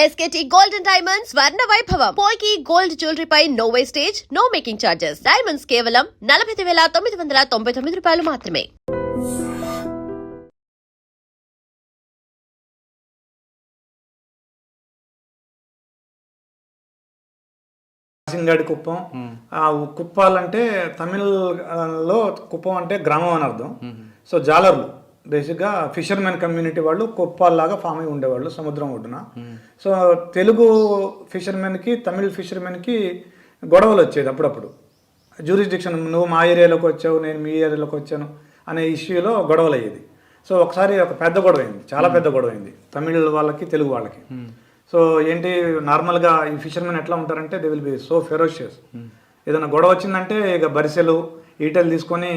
SKT Gold and Diamonds Swarna Vaibhavam. Polki Gold Jewelry pi no wastage, no making charges. Diamonds కేవలం 49,999 రూపాయలు మాత్రమే. సింగడి కుప్పం. ఆ కుప్పాలంటే తమిళ్లో కుప్పం అంటే గ్రామం అని అర్థం. సో జాలర్లు బేసిక్గా ఫిషర్మెన్ కమ్యూనిటీ వాళ్ళు కుప్పాల్లాగా ఫామ్ అయి ఉండేవాళ్ళు సముద్రం ఒడ్డున. సో తెలుగు ఫిషర్మెన్కి తమిళ్ ఫిషర్మెన్కి గొడవలు వచ్చేది అప్పుడప్పుడు. జ్యూరిస్డిక్షన్, నువ్వు మా ఏరియాలోకి వచ్చావు, నేను మీ ఏరియాలోకి వచ్చాను అనే ఇష్యూలో గొడవలు అయ్యేది. సో ఒకసారి ఒక పెద్ద గొడవ అయింది, చాలా పెద్ద గొడవ అయింది తమిళ్ వాళ్ళకి తెలుగు వాళ్ళకి. సో ఏంటి, నార్మల్గా ఈ ఫిషర్మెన్ ఎట్లా ఉంటారంటే they will be so ferocious. ఏదైనా గొడవ వచ్చిందంటే ఇక బరిసెలు ఈటెలు తీసుకొని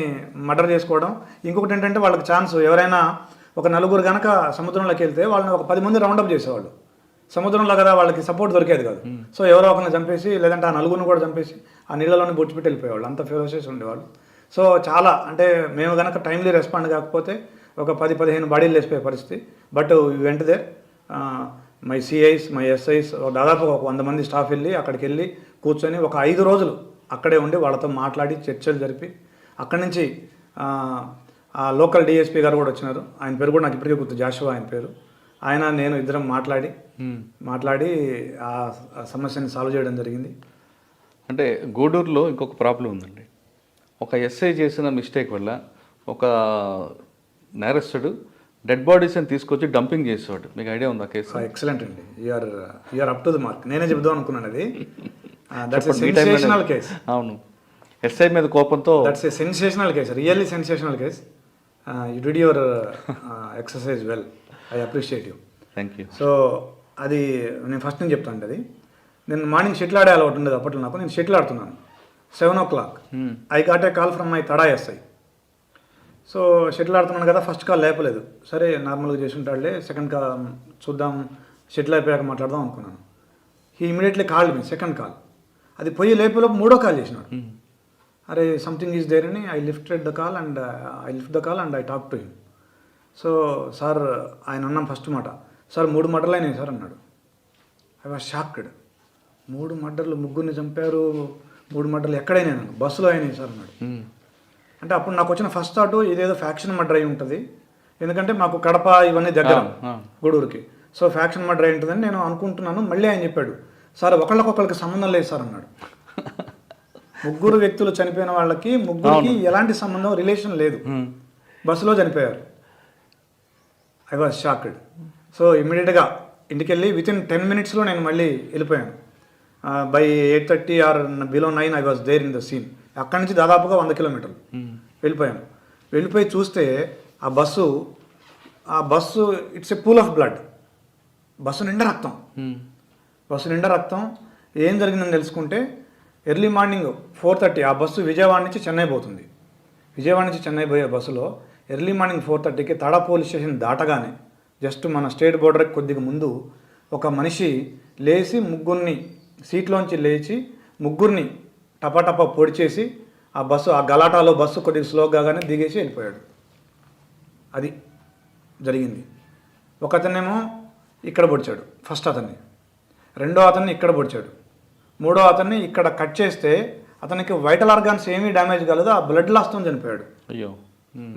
మర్డర్ చేసుకోవడం. ఇంకొకటి ఏంటంటే వాళ్ళకి ఛాన్స్, ఎవరైనా ఒక నలుగురు కనుక సముద్రంలోకి వెళ్తే వాళ్ళని ఒక 10 మంది రౌండప్ చేసేవాళ్ళు. సముద్రంలో కదా వాళ్ళకి సపోర్ట్ దొరికేది కాదు. సో ఎవరో ఒకరిని చంపేసి లేదంటే ఆ నలుగురిని కూడా చంపేసి ఆ నీళ్ళలోనే బొచ్చిపెట్టి వెళ్ళిపోయేవాళ్ళు. అంత ఫెరోషియస్ ఉండేవాళ్ళు. సో చాలా అంటే మేము కనుక టైమ్లీ రెస్పాండ్ కాకపోతే ఒక 10-15 బాడీలు వేసిపోయే పరిస్థితి. బట్ వెంట they my CIs, my SIs, దాదాపు ఒక 100 మంది స్టాఫ్ వెళ్ళి అక్కడికి వెళ్ళి కూర్చొని ఒక 5 రోజులు అక్కడే ఉండి వాళ్ళతో మాట్లాడి చర్చలు జరిపి అక్కడి నుంచి ఆ లోకల్ డిఎస్పీ గారు కూడా వచ్చినారు. ఆయన పేరు కూడా నాకు ఇప్పటికే గుర్తు, జాషువా ఆయన పేరు. ఆయన నేను ఇద్దరం మాట్లాడి ఆ సమస్యని సాల్వ్ చేయడం జరిగింది. అంటే గూడూరులో ఇంకొక ప్రాబ్లం ఉందండి. ఒక ఎస్ఐ చేసిన మిస్టేక్ వల్ల ఒక నేరస్తుడు డెడ్ బాడీస్ని తీసుకొచ్చి డంపింగ్ చేసేవాడు. మీకు ఐడియా ఉందా కేసు? ఎక్సలెంట్ అండి, you're up to the mark. నేనే చెప్దాం అనుకున్నాను అది. That's a sensational case. అవును, ఎస్ఐ మీద కోపంతో. That's a sensational case, really sensational case. You did your exercise well, I appreciate you. Thank you. So అది నేను ఫస్ట్ నుంచి చెప్తాను. అది నేను మార్నింగ్ షటిల్ ఆడే అలవాటు ఉండేది అప్పట్లో నాకు. నేను షటిల్ ఆడుతున్నాను 7 o'clock. I got a call from my Tada SI. So shuttle ఆడుతున్నాను కదా, ఫస్ట్ కాల్ లేపలేదు. సరే నార్మల్గా చేసి ఉంటాడులే, సెకండ్ కాల్ చూద్దాం, షటిల్ అయిపోయాక మాట్లాడదాం అనుకున్నాను. He immediately called me, second call. అది పోయి లేపేలోపు 3వ కాల్ చేసినాడు. అరే సంథింగ్ ఈజ్ దేర్ అని I lift the call and I talk to him. So sir ఆయన అన్నాం ఫస్ట్ మాట, సార్ 3 మర్డర్లు అయినాయి సార్ అన్నాడు. I was shocked. 3 మర్డర్లు, ముగ్గురిని చంపారు, 3 మర్డర్లు ఎక్కడైనా బస్సులో అయినాయి సార్ అన్నాడు. అంటే అప్పుడు నాకు వచ్చిన ఫస్ట్ థాట్ ఇదేదో ఫ్యాక్షన్ మర్డర్ అయి ఉంటుంది, ఎందుకంటే మాకు కడప ఇవన్నీ దగ్గర గూడూరుకి. సో ఫ్యాక్షన్ మర్డర్ అయి ఉంటుందని నేను అనుకుంటున్నాను. మళ్ళీ ఆయన చెప్పాడు, సార్ ఒకళ్ళకొకళ్ళకి సంబంధం లేదు సార్ అన్నాడు. 3 వ్యక్తులు చనిపోయిన వాళ్ళకి ముగ్గురికి ఎలాంటి సంబంధం, రిలేషన్ లేదు, బస్సులో చనిపోయారు. I was shocked. సో ఇమ్మీడియట్గా ఇంటికి వెళ్ళి వితిన్ 10 minutesలో నేను మళ్ళీ వెళ్ళిపోయాను. By 8:30 or below 9 I was there in the scene. అక్కడి నుంచి దాదాపుగా 100 kilometers వెళ్ళిపోయాను. వెళ్ళిపోయి చూస్తే ఆ bus it's a pool of blood. Bus నిండా రక్తం. ఏం జరిగిందని తెలుసుకుంటే ఎర్లీ మార్నింగ్ 4:30 ఆ బస్సు విజయవాడ నుంచి చెన్నై పోతుంది. విజయవాడ నుంచి చెన్నై పోయే బస్సులో ఎర్లీ మార్నింగ్ 4:30కి తడ పోలీస్ స్టేషన్ దాటగానే జస్ట్ మన స్టేట్ బోర్డర్కి కొద్దిగా ముందు ఒక మనిషి లేచి ముగ్గురిని సీట్లోంచి లేచి ముగ్గురిని టపాటపా పొడిచేసి ఆ గలాటాలో బస్సు కొద్దిగా స్లోగానే దిగేసి వెళ్ళిపోయాడు. అది జరిగింది. ఒకతనేమో ఇక్కడ పొడిచాడు ఫస్ట్ అతన్ని, రెండో అతన్ని ఇక్కడ పొడిచాడు, మూడో అతన్ని ఇక్కడ కట్ చేస్తే అతనికి వైటల్ ఆర్గాన్స్ ఏమీ డ్యామేజ్ కాలేదు, ఆ బ్లడ్ లాస్తో చనిపోయాడు. అయ్యో,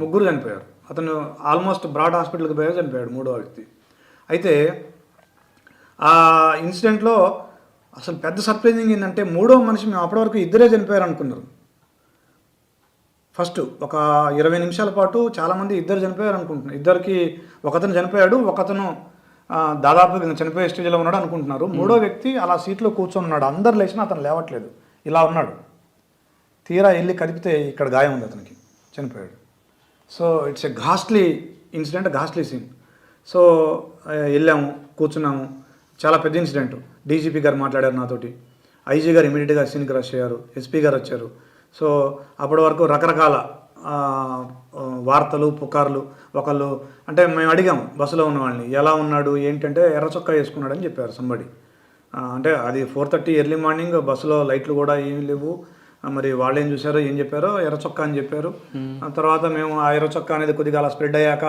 3 చనిపోయారు. అతను ఆల్మోస్ట్ బ్రాడ్ హాస్పిటల్కి పోయా చనిపోయాడు, 3వ వ్యక్తి. అయితే ఆ ఇన్సిడెంట్లో అసలు పెద్ద సర్ప్రైజింగ్ ఏంటంటే 3వ మనిషి మేము అప్పటి వరకు 2 చనిపోయారు అనుకున్నారు. ఫస్ట్ ఒక 20 నిమిషాల పాటు చాలామంది 2 చనిపోయారు అనుకుంటున్నారు. 2కి ఒకతను చనిపోయాడు, ఒకతను దాదాపు చనిపోయే స్టేజ్లో ఉన్నాడు అనుకుంటున్నారు. 3వ వ్యక్తి అలా సీట్లో కూర్చొని ఉన్నాడు. అందరు లేచినా అతను లేవట్లేదు, ఇలా ఉన్నాడు. తీరా వెళ్ళి కదిపితే ఇక్కడ గాయం ఉంది, అతనికి చనిపోయాడు. So it's a ghastly incident, ghastly scene. So వెళ్ళాము, కూర్చున్నాము. చాలా పెద్ద ఇన్సిడెంట్. డీజీపీ గారు మాట్లాడారు నాతోటి, ఐజీ గారు ఇమీడియట్గా సీన్కి రష్ అయ్యారు, ఎస్పీ గారు వచ్చారు. సో అప్పటి వరకు రకరకాల వార్తలు, పుకార్లు. ఒకళ్ళు అంటే మేము అడిగాము బస్సులో ఉన్న వాళ్ళని, ఎలా ఉన్నాడు ఏంటంటే ఎర్ర చొక్కా వేసుకున్నాడని చెప్పారు సంబడి. అంటే అది 4:30 ఎర్లీ మార్నింగ్, బస్సులో లైట్లు కూడా ఏమీ లేవు. మరి వాళ్ళు ఏం చూసారో ఏం చెప్పారో ఎర్ర చొక్కా అని చెప్పారు. తర్వాత మేము ఆ ఎర్ర చొక్కా అనేది కొద్దిగా అలా స్ప్రెడ్ అయ్యాక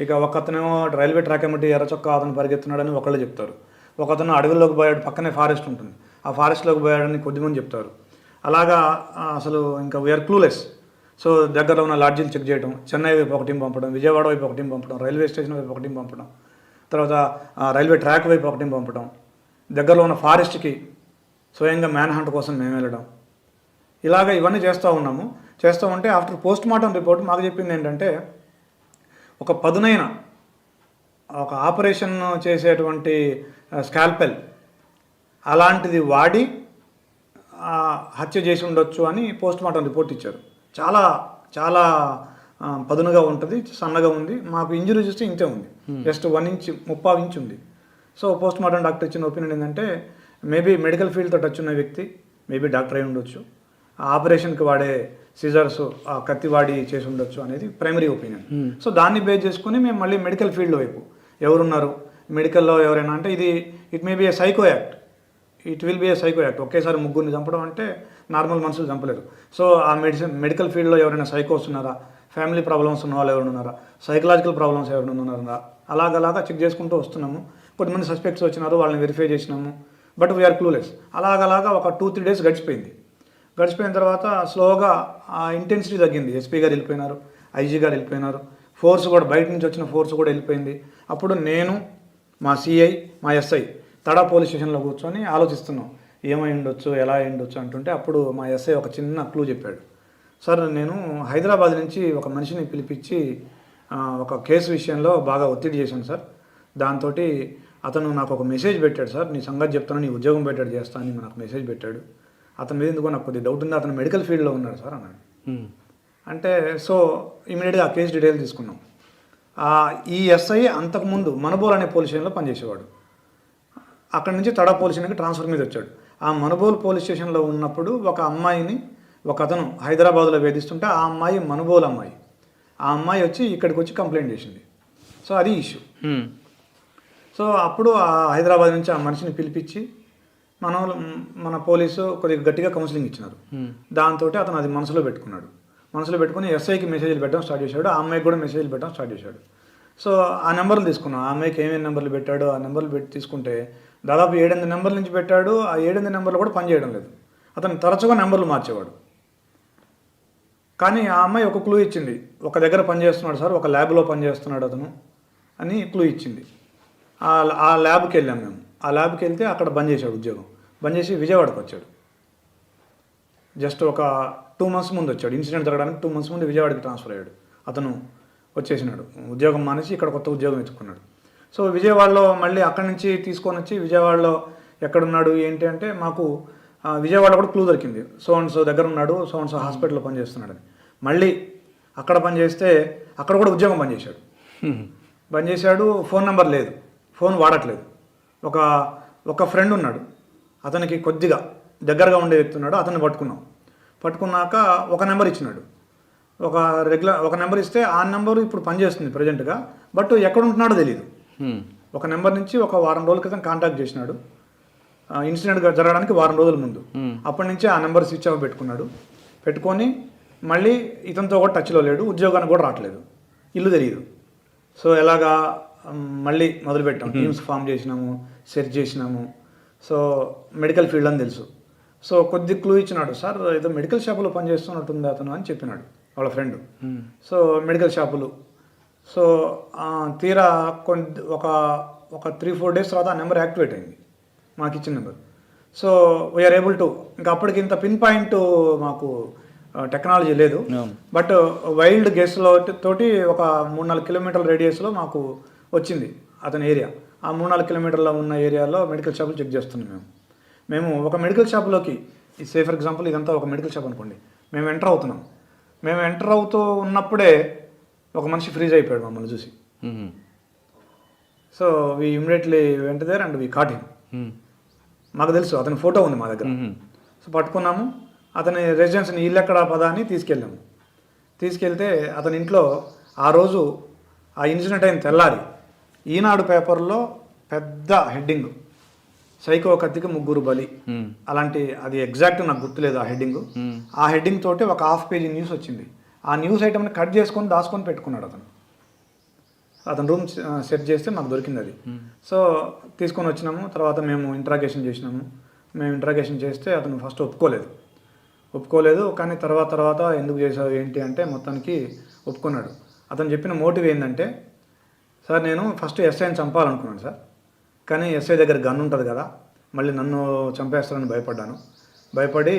ఇక ఒకతనేమో రైల్వే ట్రాక్ ఏమిటి ఎర్ర చొక్కా అతను పరిగెత్తున్నాడని ఒకళ్ళు చెప్తారు, ఒకతను అడవుల్లోకి పోయాడు, పక్కనే ఫారెస్ట్ ఉంటుంది, ఆ ఫారెస్ట్లోకి పోయాడని కొద్దిమంది చెప్తారు. అలాగా అసలు ఇంకా వీఆర్ క్లూలెస్. సో దగ్గరలో ఉన్న లాడ్జీలు చెక్ చేయడం, చెన్నై వైపు ఒక టీం పంపడం, విజయవాడ వైపు ఒక టీం పంపడం, రైల్వే స్టేషన్ వైపు ఒక టీం పంపడం, తర్వాత రైల్వే ట్రాక్ వైపు ఒక టీం పంపడం, దగ్గరలో ఉన్న ఫారెస్ట్కి స్వయంగా మ్యాన్ హంట్ కోసం మేము వెళ్ళడం, ఇలాగ ఇవన్నీ చేస్తూ ఉన్నాము. చేస్తూ ఉంటే ఆఫ్టర్ పోస్ట్ మార్టం రిపోర్ట్ మాకు చెప్పింది ఏంటంటే, ఒక పదునైన ఒక ఆపరేషన్ చేసేటువంటి స్కాల్పెల్ అలాంటిది వాడి హత్య చేసి ఉండొచ్చు అని పోస్ట్ మార్టం రిపోర్ట్ ఇచ్చారు. చాలా చాలా పదునుగా ఉంటుంది, సన్నగా ఉంది. మాకు ఇంజరీ చూస్తే ఇంతే ఉంది, జస్ట్ 1 ఇంచ్ 30 ఇంచ్ ఉంది. సో పోస్ట్ మార్టం డాక్టర్ ఇచ్చిన ఒపీనియన్ ఏంటంటే, మేబీ మెడికల్ ఫీల్డ్తో టచ్ ఉన్న వ్యక్తి మేబీ డాక్టర్ అయి ఉండొచ్చు, ఆ ఆపరేషన్కి వాడే సిజర్స్ ఆ కత్తి వాడి చేసి ఉండొచ్చు అనేది ప్రైమరీ ఒపీనియన్. సో దాన్ని బేస్ చేసుకుని మేము మళ్ళీ మెడికల్ ఫీల్డ్ వైపు ఎవరున్నారు మెడికల్లో ఎవరైనా అంటే, it may be A psycho act, it will be A psycho act. ఒకేసారి ముగ్గురిని చంపడం అంటే నార్మల్ మనుషులు చంపలేరు. సో ఆ మెడికల్ ఫీల్డ్లో ఎవరైనా సైకోస్ ఉన్నారా, ఫ్యామిలీ ప్రాబ్లమ్స్ ఉన్న వాళ్ళు ఎవరైనా ఉన్నారా, సైకలాజికల్ ప్రాబ్లమ్స్ ఎవరైనా ఉన్నారా, అలాగలాగా చెక్ చేసుకుంటూ వస్తున్నాము. కొంతమంది సస్పెక్ట్స్ వచ్చినారు, వాళ్ళని వెరిఫై చేసినాము, బట్ వీఆర్ క్లూలెస్. అలాగలాగా ఒక 2-3 డేస్ గడిచిపోయింది. గడిచిపోయిన తర్వాత స్లోగా ఆ ఇంటెన్సిటీ తగ్గింది. ఎస్పీ గారు వెళ్ళిపోయినారు, ఐజీ గారు వెళ్ళిపోయినారు, ఫోర్స్ కూడా బయట నుంచి వచ్చిన ఫోర్స్ కూడా వెళ్ళిపోయింది. అప్పుడు నేను, మా సిఐ, మా ఎస్ఐ తడా పోలీస్ స్టేషన్లో కూర్చొని ఆలోచిస్తున్నాం ఏమై ఉండొచ్చు, ఎలా అయి ఉండొచ్చు అంటుంటే, అప్పుడు మా ఎస్ఐ ఒక చిన్న క్లూ చెప్పాడు. సార్, నేను హైదరాబాద్ నుంచి ఒక మనిషిని పిలిపించి ఒక కేసు విషయంలో బాగా ఒత్తిడి చేశాను సార్. దాంతో అతను నాకు ఒక మెసేజ్ పెట్టాడు సార్, నీ సంగతి చెప్తాను, నీ ఉద్యోగం పెట్టాడు చేస్తా అని నాకు మెసేజ్ పెట్టాడు. అతని మీద ఎందుకో నాకు కొద్దిగా డౌట్ ఉంది, అతను మెడికల్ ఫీల్డ్లో ఉన్నాడు సార్ అన్నాడు. అంటే సో ఇమీడియట్గా ఆ కేసు డీటెయిల్స్ తీసుకున్నాం. ఈ ఎస్ఐ అంతకుముందు మనుబోలు అనే పోలీస్ స్టేషన్లో పనిచేసేవాడు. అక్కడి నుంచి తడా పోలీస్ స్టేషన్కి ట్రాన్స్ఫర్ మీద వచ్చాడు. ఆ మనుబోలు పోలీస్ స్టేషన్లో ఉన్నప్పుడు ఒక అమ్మాయిని ఒక అతను హైదరాబాద్లో వేధిస్తుంటే, ఆ అమ్మాయి మనుబోలు అమ్మాయి, ఆ అమ్మాయి వచ్చి ఇక్కడికి వచ్చి కంప్లైంట్ చేసింది. సో అది ఇష్యూ. సో అప్పుడు ఆ హైదరాబాద్ నుంచి ఆ మనిషిని పిలిపించి మన పోలీసు కొద్దిగా గట్టిగా కౌన్సిలింగ్ ఇచ్చినారు. దాంతో అతను అది మనసులో పెట్టుకున్నాడు. మనసులో పెట్టుకుని ఎస్ఐకి మెసేజ్లు పెట్టడం స్టార్ట్ చేశాడు, ఆ అమ్మాయికి కూడా మెసేజ్లు పెట్టడం స్టార్ట్ చేశాడు. సో ఆ నెంబర్లు తీసుకున్నాం, ఆ అమ్మాయికి ఏమేమి నెంబర్లు పెట్టాడో ఆ నెంబర్లు పెట్టి తీసుకుంటే దాదాపు 7-8 నెంబర్ల నుంచి పెట్టాడు. ఆ 7-8 నెంబర్లు కూడా పనిచేయడం లేదు. అతను తరచుగా నెంబర్లు మార్చేవాడు. కానీ ఆ అమ్మాయి ఒక క్లూ ఇచ్చింది, ఒక దగ్గర పనిచేస్తున్నాడు సార్, ఒక ల్యాబ్లో పనిచేస్తున్నాడు అతను అని క్లూ ఇచ్చింది. ఆ ల్యాబ్కి వెళ్ళాం మేము. ఆ ల్యాబ్కి వెళ్తే అక్కడ బంద్ చేశాడు ఉద్యోగం. బంద్ చేసి విజయవాడకు వచ్చాడు. జస్ట్ ఒక 2 months ముందు వచ్చాడు. ఇన్సిడెంట్ జరగడానికి 2 months ముందు విజయవాడకి ట్రాన్స్ఫర్ అయ్యాడు. అతను వచ్చేసినాడు, ఉద్యోగం మానేసి ఇక్కడ కొత్త ఉద్యోగం ఎత్తుకున్నాడు. సో విజయవాడలో మళ్ళీ అక్కడి నుంచి తీసుకొని వచ్చి విజయవాడలో ఎక్కడున్నాడు ఏంటి అంటే, మాకు విజయవాడలో కూడా క్లూ దొరికింది, సో అండ్ సో దగ్గర ఉన్నాడు, సో అండ్ సో హాస్పిటల్లో పనిచేస్తున్నాడని. మళ్ళీ అక్కడ పనిచేస్తే అక్కడ కూడా ఉద్యోగం పనిచేశాడు. పనిచేశాడు, ఫోన్ నెంబర్ లేదు, ఫోన్ వాడట్లేదు. ఒక ఫ్రెండ్ ఉన్నాడు, అతనికి కొద్దిగా దగ్గరగా ఉండే వ్యక్తి ఉన్నాడు, అతన్ని పట్టుకున్నాక ఒక నెంబర్ ఇచ్చినాడు. ఒక నెంబర్ ఇస్తే ఆ నెంబరు ఇప్పుడు పనిచేస్తుంది ప్రజెంట్గా, బట్ ఎక్కడ ఉంటున్నాడో తెలియదు. ఒక నెంబర్ నుంచి ఒక వారం రోజుల క్రితం కాంటాక్ట్ చేసినాడు, ఇన్సిడెంట్ జరగడానికి వారం రోజుల ముందు. అప్పటి నుంచి ఆ నెంబర్ స్విచ్ ఆఫ్ పెట్టుకొని మళ్ళీ ఇతనితో కూడా టచ్లో లేడు, ఉద్యోగానికి కూడా రావట్లేదు, ఇల్లు తెలియదు. సో ఎలాగా మళ్ళీ మొదలుపెట్టాము, టీమ్స్ ఫామ్ చేసినాము, సెర్చ్ చేసినాము. సో మెడికల్ ఫీల్డ్ అని తెలుసు. సో కొద్ది క్లూ ఇచ్చినాడు, సార్ ఏదో మెడికల్ షాపులో పనిచేస్తున్నట్టుంది అతను అని చెప్పినాడు వాళ్ళ ఫ్రెండ్. సో మెడికల్ షాపులు. సో తీరా ఒక 3-4 days తర్వాత ఆ నెంబర్ యాక్టివేట్ అయింది, మాకు ఇచ్చిన number. So we're able to, ఇంకా అప్పటికి ఇంత పిన్ పాయింట్ మాకు టెక్నాలజీ లేదు, బట్ వైల్డ్ గెస్లో తోటి ఒక 3-4 kilometer రేడియస్లో మాకు వచ్చింది అతని ఏరియా. ఆ 3-4 kilometerల ఉన్న ఏరియాలో మెడికల్ షాపులు చెక్ చేస్తున్నాం మేము. ఒక మెడికల్ షాప్లోకి, సే ఫర్ ఎగ్జాంపుల్ ఇదంతా ఒక మెడికల్ షాప్ అనుకోండి, మేము ఎంటర్ అవుతున్నాం. మేము ఎంటర్ అవుతూ ఉన్నప్పుడే ఒక మనిషి ఫ్రీజ్ అయిపోయాడు మమ్మల్ని చూసి. So we immediately went there and we caught him. మాకు తెలుసు, అతని ఫోటో ఉంది మా దగ్గర. సో పట్టుకున్నాము, అతని రెసిడెన్స్ని ఇల్లు ఎక్కడ పదా అని తీసుకెళ్తే అతని ఇంట్లో ఆ రోజు ఆ ఇన్సిడెంట్ అయిన తెల్లారి ఈనాడు పేపర్లో పెద్ద హెడ్డింగ్, సైకో కత్తికి 3 బలి, అలాంటి, అది ఎగ్జాక్ట్ నాకు గుర్తులేదు ఆ హెడ్డింగ్. ఆ హెడ్డింగ్ తోటి ఒక 1/2 page న్యూస్ వచ్చింది. ఆ న్యూస్ ఐటమ్ని కట్ చేసుకొని దాచుకొని పెట్టుకున్నాడు అతను. అతను రూమ్ సెట్ చేస్తే మాకు దొరికింది అది. సో తీసుకొని వచ్చినాము. తర్వాత మేము ఇంట్రాగేషన్ చేసినాము. మేము ఇంట్రాగేషన్ చేస్తే అతను ఫస్ట్ ఒప్పుకోలేదు. కానీ తర్వాత ఎందుకు చేసావు ఏంటి అంటే మొత్తానికి ఒప్పుకున్నాడు. అతను చెప్పిన మోటివ్ ఏంటంటే, సార్ నేను ఫస్ట్ ఎస్ఐని చంపాలనుకున్నాను సార్, కానీ ఎస్ఐ దగ్గర గన్ ఉంటుంది కదా, మళ్ళీ నన్ను చంపేస్తారని భయపడి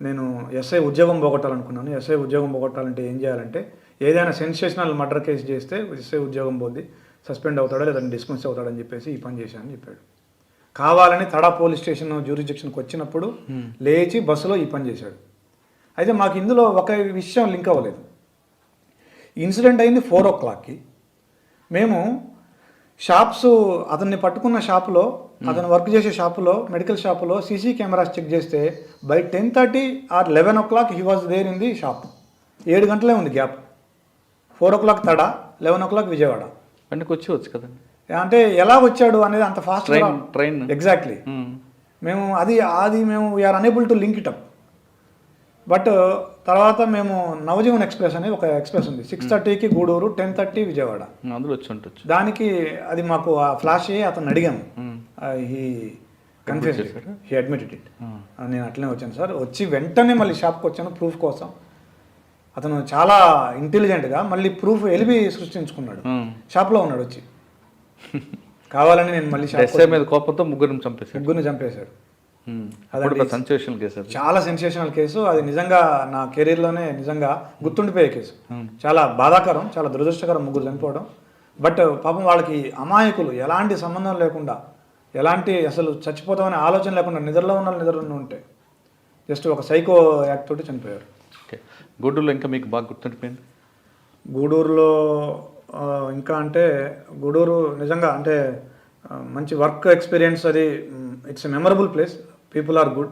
నేను ఎస్ఐ ఉద్యోగం పోగొట్టాలనుకున్నాను. ఎస్ఐ ఉద్యోగం పోగొట్టాలంటే ఏం చేయాలంటే, ఏదైనా సెన్సేషనల్ మర్డర్ కేసు చేస్తే ఎస్ఐ ఉద్యోగం పోద్ది, సస్పెండ్ అవుతాడా లేదా డిస్మిస్ అవుతాడని చెప్పేసి ఈ పని చేశానని చెప్పాడు. కావాలని తడా పోలీస్ స్టేషన్ జ్యూరిస్డిక్షన్కి వచ్చినప్పుడు లేచి బస్సులో ఈ పని చేశాడు. అయితే మాకు ఇందులో ఒక విషయం లింక్ అవ్వలేదు. ఇన్సిడెంట్ అయింది 4 o'clockకి. మేము షాప్స్, అతన్ని పట్టుకున్న షాపులో, అతను వర్క్ చేసే షాపులో, మెడికల్ షాపులో సీసీ కెమెరాస్ చెక్ చేస్తే by 10:30 or 11 o'clock he was there in the shop. 7 గంటలే ఉంది గ్యాప్. 4 o'clock తడ, 11 o'clock విజయవాడ. వెనక్కి వచ్చేవచ్చు కదండి. అంటే ఎలా వచ్చాడు అనేది అంత ఫాస్ట్ ట్రైన్ ఎగ్జాక్ట్లీ. మేము అది మేము we're unable to link it up. But తర్వాత మేము నవజీవన్ ఎక్స్ప్రెస్ అనేది ఒక ఎక్స్ప్రెస్ ఉంది, 6:30కి గూడూరు, 10:30 విజయవాడ. అందులో వచ్చి ఉండొచ్చు. దానికి అది మాకు ఆ ఫ్లాష్ అయ్యి అతను అడిగాము. He confuse, he admitted it. నేను అట్లనే వచ్చాను సార్. వచ్చి వెంటనే మళ్ళీ షాప్కి వచ్చాను ప్రూఫ్ కోసం. అతను చాలా ఇంటెలిజెంట్గా మళ్ళీ ప్రూఫ్ ఎలిబి సృష్టించుకున్నాడు. షాప్లో ఉన్నాడు వచ్చి. కావాలని నేను మళ్ళీ ఎస్ఐ మీద కోపంతో ముగ్గురిని చంపేశాడు. కేసు, చాలా సెన్సేషనల్ కేసు. అది నిజంగా నా కెరీర్లోనే నిజంగా గుర్తుండిపోయే కేసు. చాలా బాధాకరం, చాలా దురదృష్టకరం ముగ్గురు చనిపోవడం. బట్ పాపం వాళ్ళకి అమాయకులు, ఎలాంటి సంబంధం లేకుండా, ఎలాంటి అసలు చచ్చిపోతామనే ఆలోచన లేకుండా నిద్రలో ఉంటే జస్ట్ ఒక సైకో యాక్ట్ తోటి చనిపోయారు. గూడూరులో ఇంకా మీకు బాగా గుర్తుండిపోయింది? గూడూరులో ఇంకా అంటే గూడూరు నిజంగా అంటే మంచి వర్క్ ఎక్స్పీరియన్స్. అది it's a memorable place. People are good,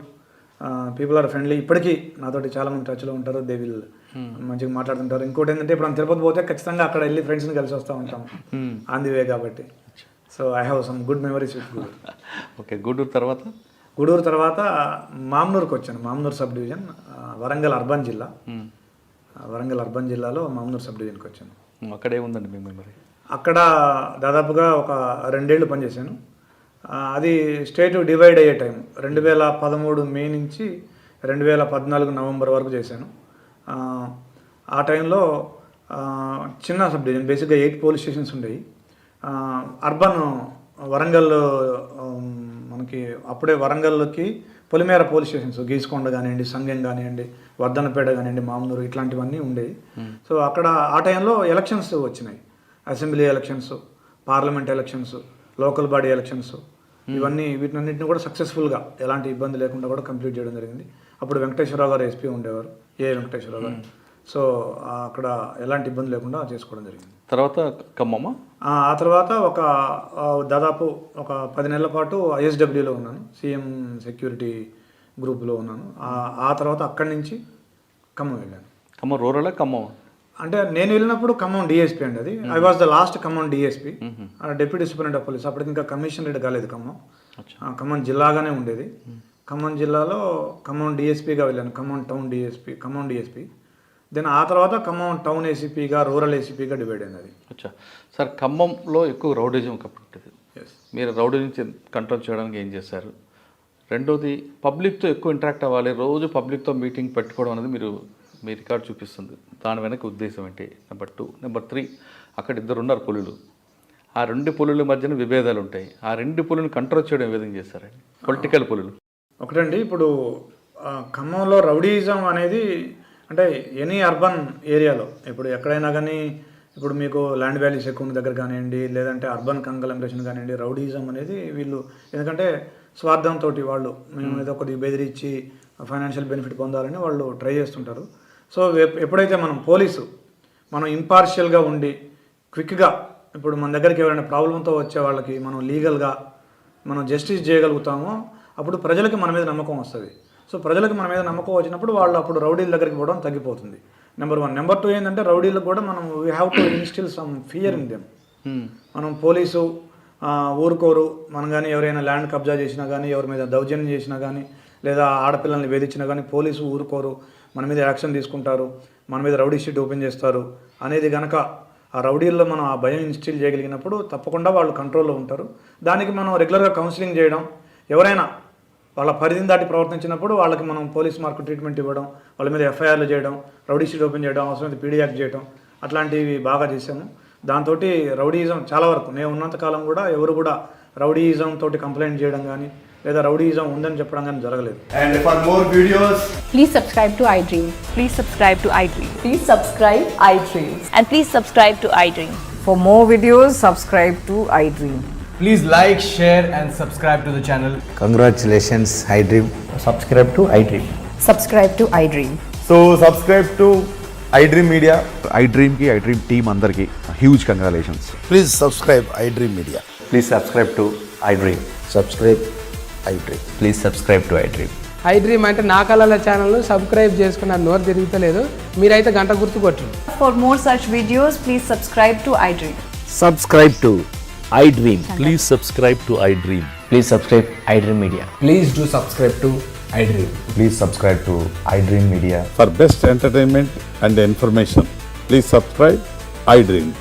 people are friendly. ఇప్పటికీ నాతోటి చాలామంది టచ్లో ఉంటారు. దే విల్ మంచిగా మాట్లాడుతుంటారు. ఇంకోటి ఏంటంటే, ఇప్పుడు మనం తిరుపతి పోతే ఖచ్చితంగా అక్కడ వెళ్ళి ఫ్రెండ్స్ని కలిసి వస్తూ ఉంటాం ఆన్ ది వే కాబట్టి. So I have some good memories with Gudur. Okay. Gudur తర్వాత మామ్నూరుకి వచ్చాను. Mamnoor sub division, Warangal urban జిల్లా. వరంగల్ అర్బన్ జిల్లాలో మామ్నూరు సబ్ డివిజన్కి వచ్చాను. అక్కడ ఏముందండి మీ మెమరీ? అక్కడ దాదాపుగా ఒక 2 ఏళ్ళు పనిచేశాను. అది స్టేట్ డివైడ్ అయ్యే టైం 2013 మే నుంచి 2014 నవంబర్ వరకు చేశాను. ఆ టైంలో చిన్న సబ్ డివిజన్, బేసిక్గా 8 పోలీస్ స్టేషన్స్ ఉండేవి. అర్బన్ వరంగల్, మనకి అప్పుడే వరంగల్కి పొలిమేర పోలీస్ స్టేషన్స్, గీసుకొండ కానివ్వండి, సంగెం కానివ్వండి, వర్ధనపేట కానివ్వండి, మామూలు ఇట్లాంటివన్నీ ఉండేవి. సో అక్కడ ఆ టైంలో ఎలక్షన్స్ వచ్చినాయి. Assembly elections, parliament elections, local body elections, వీటన్నిటిని కూడా సక్సెస్ఫుల్గా ఎలాంటి ఇబ్బంది లేకుండా కూడా కంప్లీట్ చేయడం జరిగింది. అప్పుడు వెంకటేశ్వరరావు గారు ఎస్పీ ఉండేవారు, వెంకటేశ్వరరావు గారు. సో అక్కడ ఎలాంటి ఇబ్బంది లేకుండా చేసుకోవడం జరిగింది. తర్వాత ఖమ్మమా? ఆ తర్వాత దాదాపు ఒక 10 నెలల పాటు ఐఎస్డబ్ల్యూలో ఉన్నాను, సీఎం సెక్యూరిటీ గ్రూప్లో ఉన్నాను. ఆ తర్వాత అక్కడి నుంచి ఖమ్మం వెళ్ళాను. ఖమ్మం రూరల్, ఖమ్మం అంటే నేను వెళ్ళినప్పుడు ఖమ్మం డిఎస్పీ అండి. అది I was the last Khammam DSP, deputy superintendent of police. అప్పటికి ఇంకా కమిషనరేట్ కాలేదు ఖమ్మం. ఖమ్మం జిల్లాగానే ఉండేది. ఖమ్మం జిల్లాలో ఖమ్మం డిఎస్పీగా వెళ్ళాను, ఖమ్మం డిఎస్పీ. దెన్ ఆ తర్వాత ఖమ్మం టౌన్ ఏసీపీగా, రూరల్ ఏసీపీగా డివైడ్ అయింది అది. అచ్చా సార్, ఖమ్మంలో ఎక్కువ రౌడిజం ఉంటుంది. మీరు రౌడీ నుంచి కంట్రోల్ చేయడానికి ఏం చేశారు? రెండోది, పబ్లిక్తో ఎక్కువ ఇంటరాక్ట్ అవ్వాలి, రోజు పబ్లిక్తో మీటింగ్ పెట్టుకోవడం అనేది మీ రికార్డ్ చూపిస్తుంది. దాని వెనక ఉద్దేశం ఏంటి? నెంబర్ 2. నెంబర్ 3, అక్కడ 2 ఉన్నారు పులులు. ఆ 2 పులుల మధ్యన విభేదాలు ఉంటాయి. ఆ 2 పులులను కంట్రోల్ చేయడం ఏ విధంగా చేస్తారండి? పొలిటికల్ పులులు ఒకటండి. ఇప్పుడు ఖమ్మంలో రౌడీయిజం అనేది అంటే ఎనీ అర్బన్ ఏరియాలో, ఇప్పుడు ఎక్కడైనా కానీ, ఇప్పుడు మీకు ల్యాండ్ వాల్యూస్ ఎక్కువ దగ్గర కానివ్వండి, లేదంటే అర్బన్ కంగ్లమరేషన్ కానివ్వండి, రౌడీయిజం అనేది వీళ్ళు ఎందుకంటే స్వార్థంతో వాళ్ళు మేము ఏదో కొద్దిగా బెదిరించి ఫైనాన్షియల్ బెనిఫిట్ పొందాలని వాళ్ళు ట్రై చేస్తుంటారు. సో ఎప్పుడైతే మనం ఇంపార్షియల్గా ఉండి క్విక్గా, ఇప్పుడు మన దగ్గరికి ఎవరైనా ప్రాబ్లంతో వచ్చే వాళ్ళకి మనం లీగల్గా మనం జస్టిస్ చేయగలుగుతామో అప్పుడు ప్రజలకి మన మీద నమ్మకం వస్తుంది. సో ప్రజలకు మన మీద నమ్మకం వచ్చినప్పుడు వాళ్ళు అప్పుడు రౌడీల దగ్గరికి పోవడం తగ్గిపోతుంది. నెంబర్ 1. నెంబర్ 2 ఏంటంటే, రౌడీలకు కూడా మనం we have to instil some fear in them. మనం పోలీసు ఊరుకోరు. మనం కానీ ఎవరైనా ల్యాండ్ కబ్జా చేసినా కానీ, ఎవరి మీద దౌర్జన్యం చేసినా కానీ, లేదా ఆడపిల్లల్ని వేధించినా కానీ పోలీసు ఊరుకోరు, మన మీద యాక్షన్ తీసుకుంటారు, మన మీద రౌడీ షీట్ ఓపెన్ చేస్తారు అనేది కనుక ఆ రౌడీల్లో మనం ఆ భయం ఇన్స్టిల్ చేయగలిగినప్పుడు తప్పకుండా వాళ్ళు కంట్రోల్లో ఉంటారు. దానికి మనం రెగ్యులర్గా కౌన్సిలింగ్ చేయడం, ఎవరైనా వాళ్ళ పరిధిని దాటి ప్రవర్తించినప్పుడు వాళ్ళకి మనం పోలీస్ మార్కు ట్రీట్మెంట్ ఇవ్వడం, వాళ్ళ మీద ఎఫ్ఐఆర్లు చేయడం, రౌడీ షీట్ ఓపెన్ చేయడం, అవసరమైతే పీడీ యాక్ట్ చేయడం, అట్లాంటివి బాగా చేశాము. దాంతో రౌడీయిజం చాలా వరకు నేను ఉన్నంతకాలం కూడా ఎవరు కూడా రౌడీయిజం తోటి కంప్లైంట్ చేయడం కానీ లేదా రౌడీయిజం ఉందని చెప్పడం కానీ జరగలేదు. And for more videos, Please subscribe to iDream. Please subscribe to iDream. Please subscribe iDream. And please subscribe to iDream. For more videos, subscribe to iDream. please like, share and subscribe to the channel. Congratulations, iDream. Subscribe to iDream. Subscribe to iDream. So subscribe to iDream Media. iDream ki iDream team andarki huge congratulations. Please subscribe iDream Media. Please subscribe to iDream. Subscribe iDream. Please subscribe to iDream. iDream అంటే నా కళల ఛానల్ను subscribe చేసుకున్న నోరు తిరుగుతలేదు, మీరైతే గంట గుర్తు కొట్టండి. For more such videos, please subscribe to iDream. Subscribe to iDream. Please subscribe to iDream. Please subscribe iDream Media. Please do subscribe to iDream. Please subscribe to iDream Media. For best entertainment and information, please subscribe iDream.